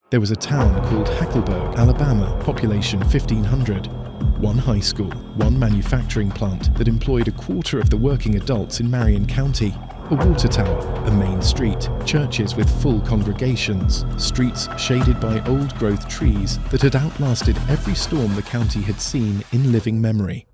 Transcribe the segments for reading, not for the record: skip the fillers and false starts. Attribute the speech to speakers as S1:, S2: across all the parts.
S1: There was a town called Hackleburg, Alabama, population 1,500. One high school, one manufacturing plant that employed a quarter of the working adults in Marion County, a water tower, a main street, churches with full congregations, streets shaded by old-growth trees that had outlasted every storm the county had seen in living memory.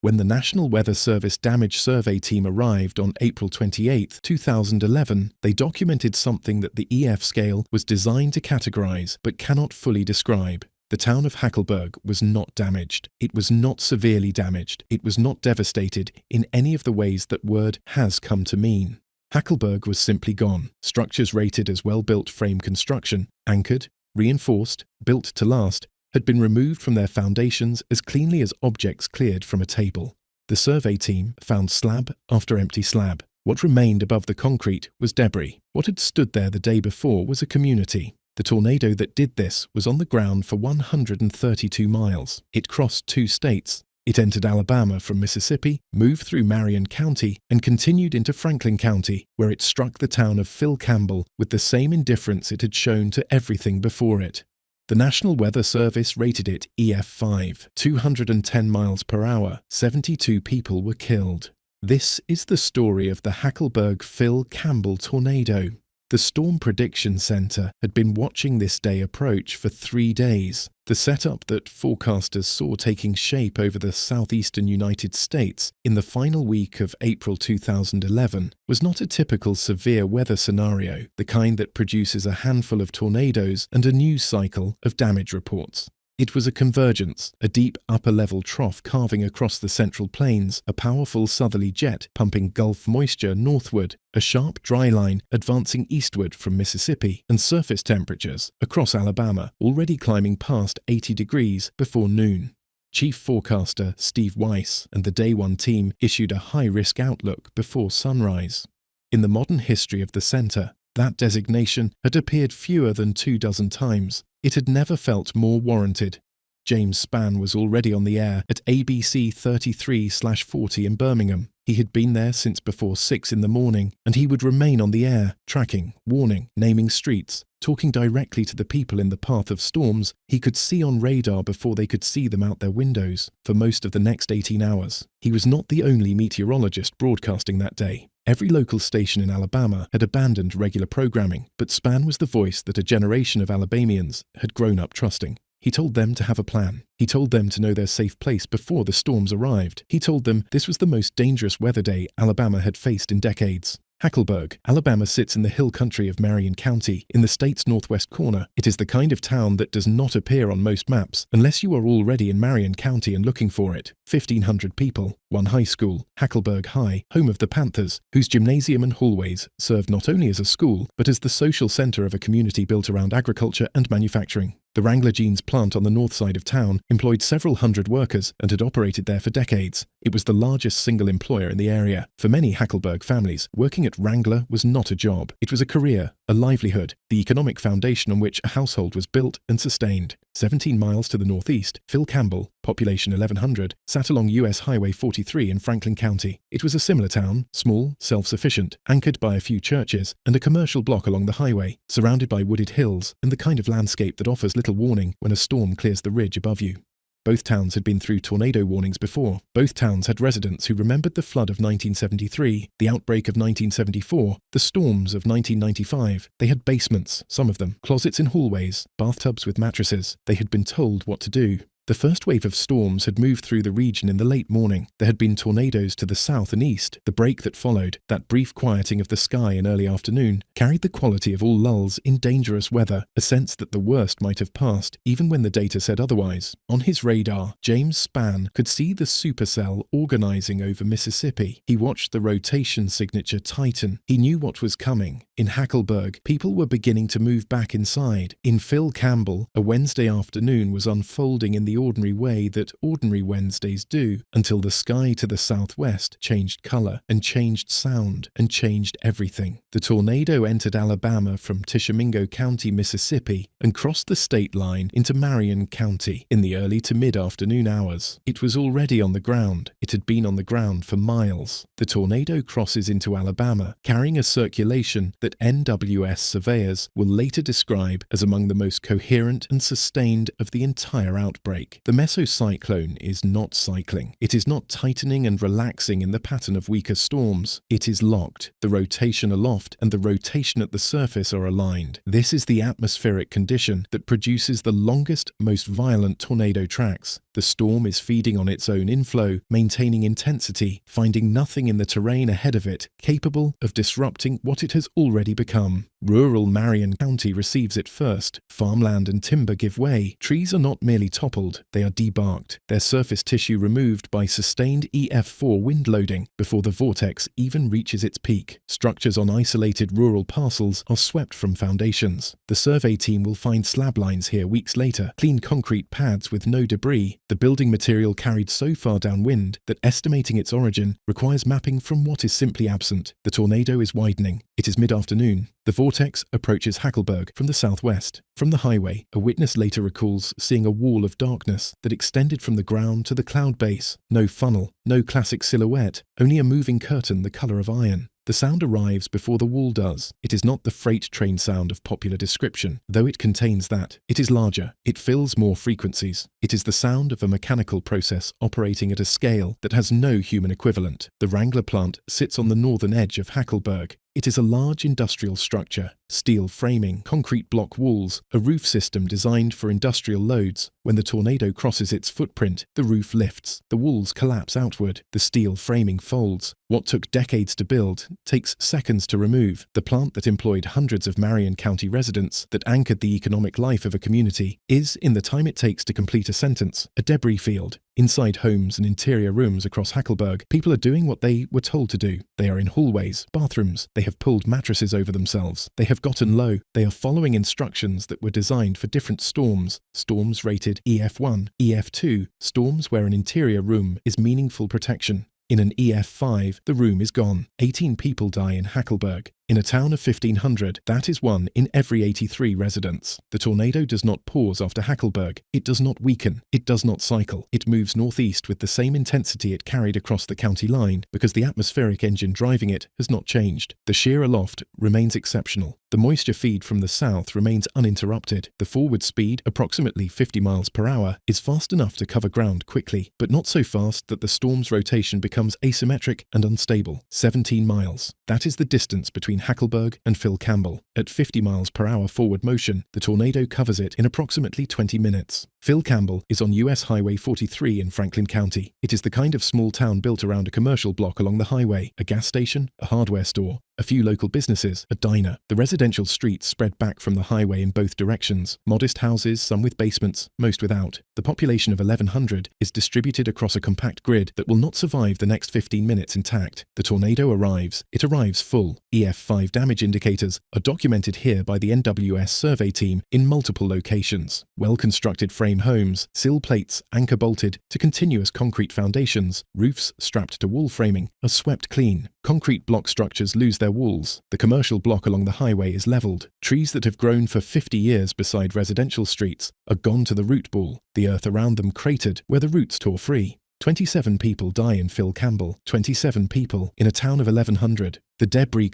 S1: When the National Weather Service Damage Survey team arrived on April 28, 2011, they documented something that the EF scale was designed to categorize but cannot fully describe. The town of Hackleberg was not damaged. It was not severely damaged. It was not devastated in any of the ways that word has come to mean. Hackleberg was simply gone. Structures rated as well-built frame construction, anchored, reinforced, built to last, had been removed from their foundations as cleanly as objects cleared from a table. The survey team found slab after empty slab. What remained above the concrete was debris. What had stood there the day before was a community. The tornado that did this was on the ground for 132 miles. It crossed 2 states. It entered Alabama from Mississippi, moved through Marion County, and continued into Franklin County, where it struck the town of Phil Campbell with the same indifference it had shown to everything before it. The National Weather Service rated it EF5, 210 miles per hour. 72 people were killed. This is the story of the Hackleburg Phil Campbell tornado. The Storm Prediction Center had been watching this day approach for 3 days. The setup that forecasters saw taking shape over the southeastern United States in the final week of April 2011 was not a typical severe weather scenario, the kind that produces a handful of tornadoes and a news cycle of damage reports. It was a convergence, a deep upper-level trough carving across the Central Plains, a powerful southerly jet pumping Gulf moisture northward, a sharp dry line advancing eastward from Mississippi, and surface temperatures across Alabama already climbing past 80 degrees before noon. Chief forecaster Steve Weiss and the Day 1 team issued a high-risk outlook before sunrise. In the modern history of the center, that designation had appeared fewer than 24 times. It had never felt more warranted. James Spann was already on the air at ABC 33/40 in Birmingham. He had been there since before 6 in the morning, and he would remain on the air, tracking, warning, naming streets, talking directly to the people in the path of storms he could see on radar before they could see them out their windows for most of the next 18 hours. He was not the only meteorologist broadcasting that day. Every local station in Alabama had abandoned regular programming, but Spann was the voice that a generation of Alabamians had grown up trusting. He told them to have a plan. He told them to know their safe place before the storms arrived. He told them this was the most dangerous weather day Alabama had faced in decades. Hackleburg, Alabama sits in the hill country of Marion County, in the state's northwest corner. It is the kind of town that does not appear on most maps, unless you are already in Marion County and looking for it. 1,500 people, one high school, Hackleburg High, home of the Panthers, whose gymnasium and hallways served not only as a school, but as the social center of a community built around agriculture and manufacturing. The Wrangler jeans plant on the north side of town employed several hundred workers and had operated there for decades. It was the largest single employer in the area. For many Hackleburg families, working at Wrangler was not a job. It was a career, a livelihood, the economic foundation on which a household was built and sustained. 17 miles to the northeast, Phil Campbell, population 1,100, sat along US Highway 43 in Franklin County. It was a similar town, small, self-sufficient, anchored by a few churches, and a commercial block along the highway, surrounded by wooded hills and the kind of landscape that offers little warning when a storm clears the ridge above you. Both towns had been through tornado warnings before. Both towns had residents who remembered the flood of 1973, the outbreak of 1974, the storms of 1995. They had basements, some of them, closets in hallways, bathtubs with mattresses. They had been told what to do. The first wave of storms had moved through the region in the late morning. There had been tornadoes to the south and east. The break that followed, that brief quieting of the sky in early afternoon, carried the quality of all lulls in dangerous weather, a sense that the worst might have passed, even when the data said otherwise. On his radar, James Spann could see the supercell organizing over Mississippi. He watched the rotation signature tighten. He knew what was coming. In Hackleburg, people were beginning to move back inside. In Phil Campbell, a Wednesday afternoon was unfolding in the ordinary way that ordinary Wednesdays do, until the sky to the southwest changed color and changed sound and changed everything. The tornado entered Alabama from Tishomingo County, Mississippi, and crossed the state line into Marion County in the early to mid-afternoon hours. It was already on the ground. It had been on the ground for miles. The tornado crosses into Alabama, carrying a circulation that that NWS surveyors will later describe as among the most coherent and sustained of the entire outbreak. The mesocyclone is not cycling. It is not tightening and relaxing in the pattern of weaker storms. It is locked. The rotation aloft and the rotation at the surface are aligned. This is the atmospheric condition that produces the longest, most violent tornado tracks. The storm is feeding on its own inflow, maintaining intensity, finding nothing in the terrain ahead of it capable of disrupting what it has already become. Rural Marion County receives it first. Farmland and timber give way. Trees are not merely toppled, they are debarked, their surface tissue removed by sustained EF4 wind loading before the vortex even reaches its peak. Structures on isolated rural parcels are swept from foundations. The survey team will find slab lines here weeks later, clean concrete pads with no debris, the building material carried so far downwind that estimating its origin requires mapping from what is simply absent. The tornado is widening. It is mid-afternoon. The vortex approaches Hackleburg from the southwest. From the highway, a witness later recalls seeing a wall of darkness that extended from the ground to the cloud base. No funnel, no classic silhouette, only a moving curtain the color of iron. The sound arrives before the wall does. It is not the freight train sound of popular description, though it contains that. It is larger. It fills more frequencies. It is the sound of a mechanical process operating at a scale that has no human equivalent. The Wrangler plant sits on the northern edge of Hackleberg. It is a large industrial structure. Steel framing, concrete block walls, a roof system designed for industrial loads. When the tornado crosses its footprint, the roof lifts, the walls collapse outward, the steel framing folds. What took decades to build takes seconds to remove. The plant that employed hundreds of Marion County residents, that anchored the economic life of a community, is, in the time it takes to complete a sentence, a debris field. Inside homes and interior rooms across Hackleburg, people are doing what they were told to do. They are in hallways, bathrooms, they have pulled mattresses over themselves, they have gotten low, they are following instructions that were designed for different storms. Storms rated EF1, EF2, storms where an interior room is meaningful protection. In an EF5, the room is gone. 18 people die in Hackleburg. In a town of 1,500, that is 1 in every 83 residents. The tornado does not pause after Hackleburg. It does not weaken. It does not cycle. It moves northeast with the same intensity it carried across the county line because the atmospheric engine driving it has not changed. The shear aloft remains exceptional. The moisture feed from the south remains uninterrupted. The forward speed, approximately 50 miles per hour, is fast enough to cover ground quickly, but not so fast that the storm's rotation becomes asymmetric and unstable. 17 miles. That is the distance between Hackleberg and Phil Campbell. At 50 miles per hour forward motion, the tornado covers it in approximately 20 minutes. Phil Campbell is on US Highway 43 in Franklin County. It is the kind of small town built around a commercial block along the highway, a gas station, a hardware store, a few local businesses, a diner. The residential streets spread back from the highway in both directions. Modest houses, some with basements, most without. The population of 1,100 is distributed across a compact grid that will not survive the next 15 minutes intact. The tornado arrives. It arrives full. EF5 damage indicators are documented here by the NWS survey team in multiple locations. Well-constructed frame homes, sill plates anchor bolted to continuous concrete foundations, roofs strapped to wall framing are swept clean. Concrete block structures lose their walls. The commercial block along the highway is leveled. Trees that have grown for 50 years beside residential streets are gone to the root ball, the earth around them cratered where the roots tore free. 27 people die in Phil Campbell, 27 people in a town of 1,100. The debris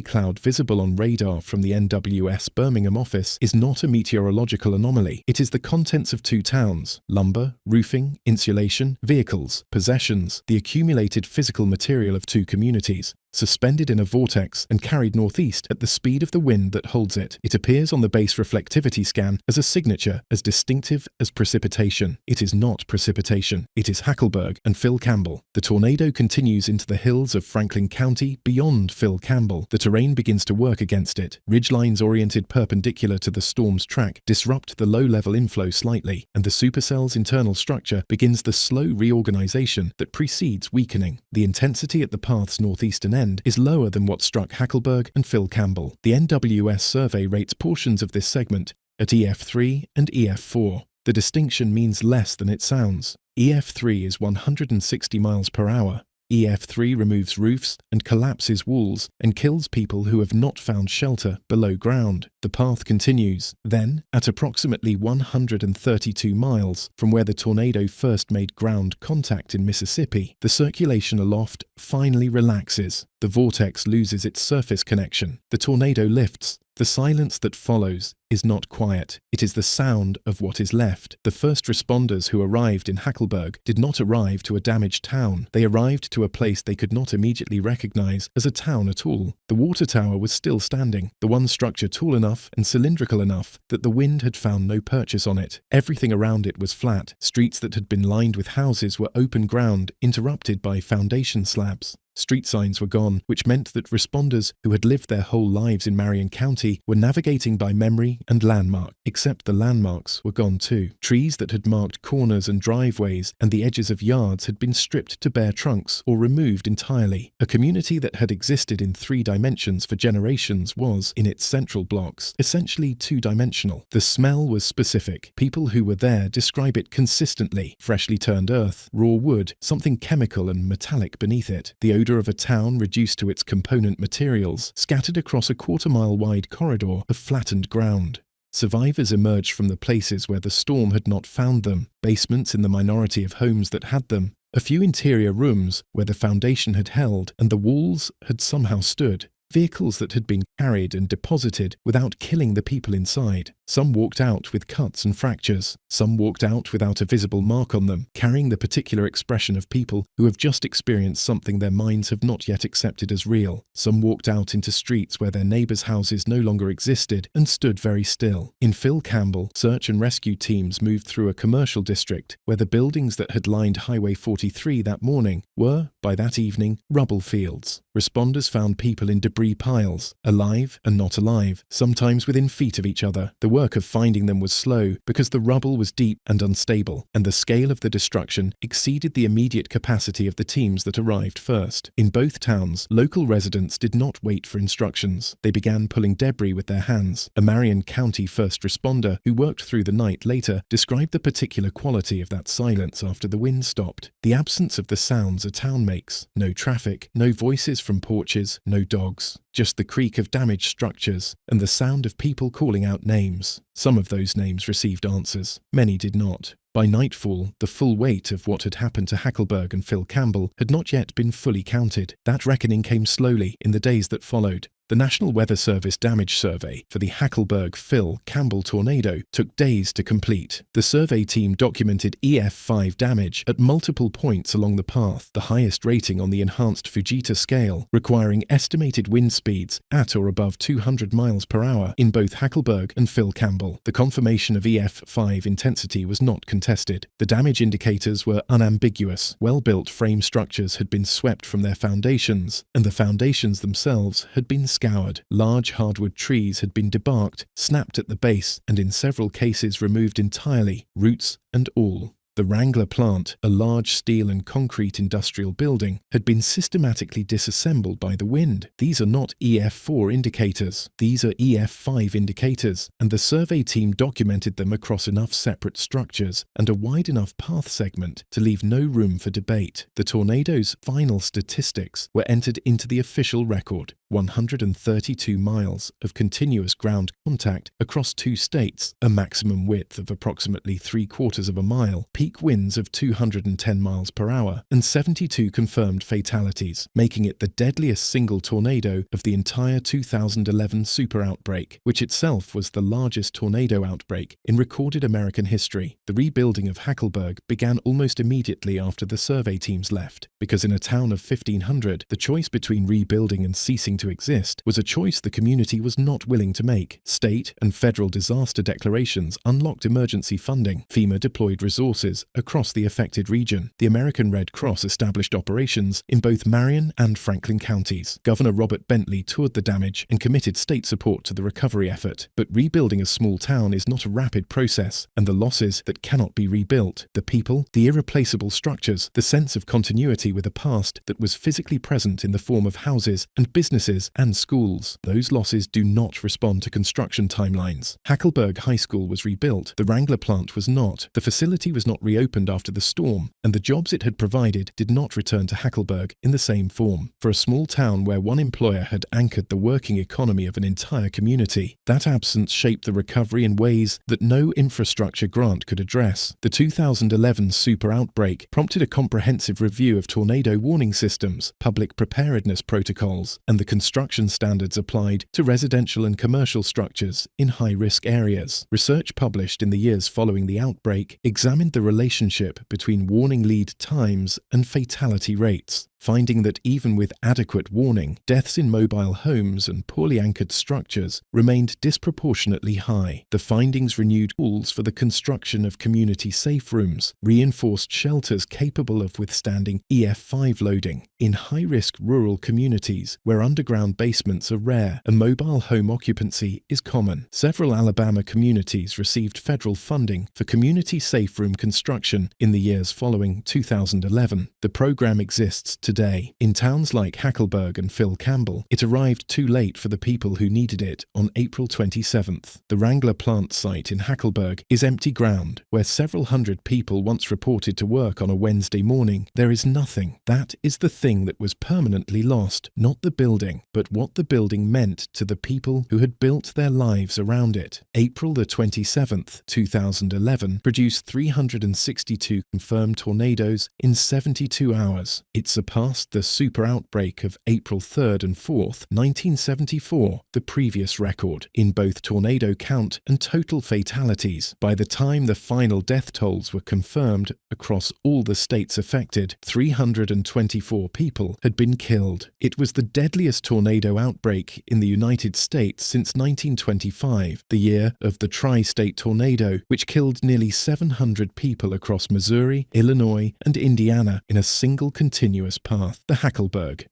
S1: cloud visible on radar from the NWS Birmingham office is not a meteorological anomaly. It is the contents of 2 towns: lumber, roofing, insulation, vehicles, possessions, the accumulated physical material of 2 communities, suspended in a vortex and carried northeast at the speed of the wind that holds it. It appears on the base reflectivity scan as a signature as distinctive as precipitation. It is not precipitation. It is Hackleburg and Phil Campbell. The tornado continues into the hills of Franklin County beyond Phil Campbell. The terrain begins to work against it. Ridgelines oriented perpendicular to the storm's track disrupt the low-level inflow slightly, and the supercell's internal structure begins the slow reorganization that precedes weakening. The intensity at the path's northeastern end is lower than what struck Hackleburg and Phil Campbell. The NWS survey rates portions of this segment at EF3 and EF4. The distinction means less than it sounds. EF3 is 160 miles per hour. EF3 removes roofs and collapses walls and kills people who have not found shelter below ground. The path continues. Then, at approximately 132 miles from where the tornado first made ground contact in Mississippi, the circulation aloft finally relaxes. The vortex loses its surface connection. The tornado lifts. The silence that follows is not quiet. It is the sound of what is left. The first responders who arrived in Hackleburg did not arrive to a damaged town. They arrived to a place they could not immediately recognize as a town at all. The water tower was still standing, the one structure tall enough and cylindrical enough that the wind had found no purchase on it. Everything around it was flat. Streets that had been lined with houses were open ground, interrupted by foundation slabs. Street signs were gone, which meant that responders who had lived their whole lives in Marion County were navigating by memory and landmark, except the landmarks were gone too. Trees that had marked corners and driveways and the edges of yards had been stripped to bare trunks or removed entirely. A community that had existed in 3 dimensions for generations was, in its central blocks, essentially 2-dimensional. The smell was specific. People who were there describe it consistently: freshly turned earth, raw wood, something chemical and metallic beneath it. The odor of a town reduced to its component materials, scattered across a quarter-mile-wide corridor of flattened ground. Survivors emerged from the places where the storm had not found them, basements in the minority of homes that had them, a few interior rooms where the foundation had held and the walls had somehow stood, vehicles that had been carried and deposited without killing the people inside. Some walked out with cuts and fractures. Some walked out without a visible mark on them, carrying the particular expression of people who have just experienced something their minds have not yet accepted as real. Some walked out into streets where their neighbors' houses no longer existed and stood very still. In Campbell, search and rescue teams moved through a commercial district where the buildings that had lined Highway 43 that morning were, by that evening, rubble fields. Responders found people in debris piles, alive and not alive, sometimes within feet of each other. The work of finding them was slow because the rubble was deep and unstable, and the scale of the destruction exceeded the immediate capacity of the teams that arrived first. In both towns, local residents did not wait for instructions. They began pulling debris with their hands. A Marion County first responder who worked through the night later described the particular quality of that silence after the wind stopped. The absence of the sounds a town makes. No traffic, no voices from porches, no dogs. Just the creak of damaged structures and the sound of people calling out names. Some of those names received answers. Many did not. By nightfall, the full weight of what had happened to Hackleberg and Campbell had not yet been fully counted. That reckoning came slowly in the days that followed. The National Weather Service damage survey for the Hackleberg-Campbell tornado took days to complete. The survey team documented EF5 damage at multiple points along the path, the highest rating on the enhanced Fujita scale, requiring estimated wind speeds at or above 200 miles per hour in both Hackleberg and Campbell. The confirmation of EF5 intensity was not contested. The damage indicators were unambiguous. Well-built frame structures had been swept from their foundations, and the foundations themselves had been scoured. Large hardwood trees had been debarked, snapped at the base, and in several cases removed entirely, roots and all. The Wrangler plant, a large steel and concrete industrial building, had been systematically disassembled by the wind. These are not EF4 indicators. These are EF5 indicators, and the survey team documented them across enough separate structures and a wide enough path segment to leave no room for debate. The tornado's final statistics were entered into the official record: 132 miles of continuous ground contact across 2 states, a maximum width of approximately 3/4 of a mile, peak winds of 210 miles per hour, and 72 confirmed fatalities, making it the deadliest single tornado of the entire 2011 super outbreak, which itself was the largest tornado outbreak in recorded American history. The rebuilding of Hackleberg began almost immediately after the survey teams left, because in a town of 1,500, the choice between rebuilding and ceasing to exist was a choice the community was not willing to make. State and federal disaster declarations unlocked emergency funding. FEMA deployed resources across the affected region. The American Red Cross established operations in both Marion and Franklin counties. Governor Robert Bentley toured the damage and committed state support to the recovery effort. But rebuilding a small town is not a rapid process, and the losses that cannot be rebuilt, the people, the irreplaceable structures, the sense of continuity with a past that was physically present in the form of houses and businesses businesses and schools. Those losses do not respond to construction timelines. Hackleberg High School was rebuilt, the Wrangler plant was not, the facility was not reopened after the storm, and the jobs it had provided did not return to Hackleberg in the same form. For a small town where one employer had anchored the working economy of an entire community, that absence shaped the recovery in ways that no infrastructure grant could address. The 2011 super outbreak prompted a comprehensive review of tornado warning systems, public preparedness protocols, and the construction standards applied to residential and commercial structures in high-risk areas. Research published in the years following the outbreak examined the relationship between warning lead times and fatality rates, finding that even with adequate warning, deaths in mobile homes and poorly anchored structures remained disproportionately high. The findings renewed calls for the construction of community safe rooms, reinforced shelters capable of withstanding EF5 loading. In high-risk rural communities where underground basements are rare and mobile home occupancy is common, several Alabama communities received federal funding for community safe room construction in the years following 2011. The program exists today. In towns like Hackleburg and Campbell, it arrived too late for the people who needed it on April 27th. The Wrangler plant site in Hackleburg is empty ground, where several hundred people once reported to work on a Wednesday morning. There is nothing. That is the thing that was permanently lost, not the building, but what the building meant to the people who had built their lives around it. April the 27th, 2011, produced 362 confirmed tornadoes in 72 hours. It surpassed the super outbreak of April 3rd and 4th, 1974, the previous record, in both tornado count and total fatalities. By the time the final death tolls were confirmed across all the states affected, 324 people had been killed. It was the deadliest tornado outbreak in the United States since 1925, the year of the tri-state tornado, which killed nearly 700 people across Missouri, Illinois, and Indiana in a single continuous path. The Hackleberg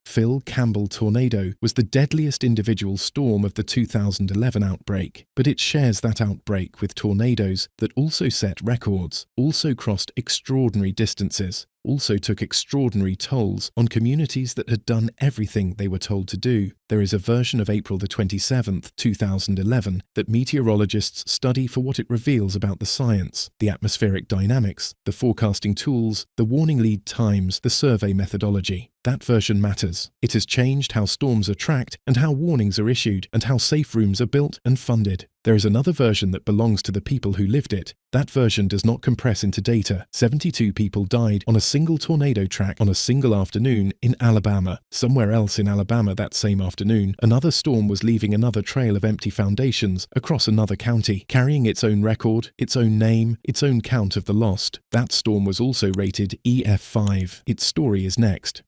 S1: Campbell tornado was the deadliest individual storm of the 2011 outbreak, but it shares that outbreak with tornadoes that also set records, also crossed extraordinary distances, also took extraordinary tolls on communities that had done everything they were told to do. There is a version of April the 27th, 2011 that meteorologists study for what it reveals about the science, the atmospheric dynamics, the forecasting tools, the warning lead times, the survey methodology. That version matters. It has changed how storms are tracked and how warnings are issued and how safe rooms are built and funded. There is another version that belongs to the people who lived it. That version does not compress into data. 72 people died on a single tornado track on a single afternoon in Alabama. Somewhere else in Alabama that same afternoon, another storm was leaving another trail of empty foundations across another county, carrying its own record, its own name, its own count of the lost. That storm was also rated EF5. Its story is next.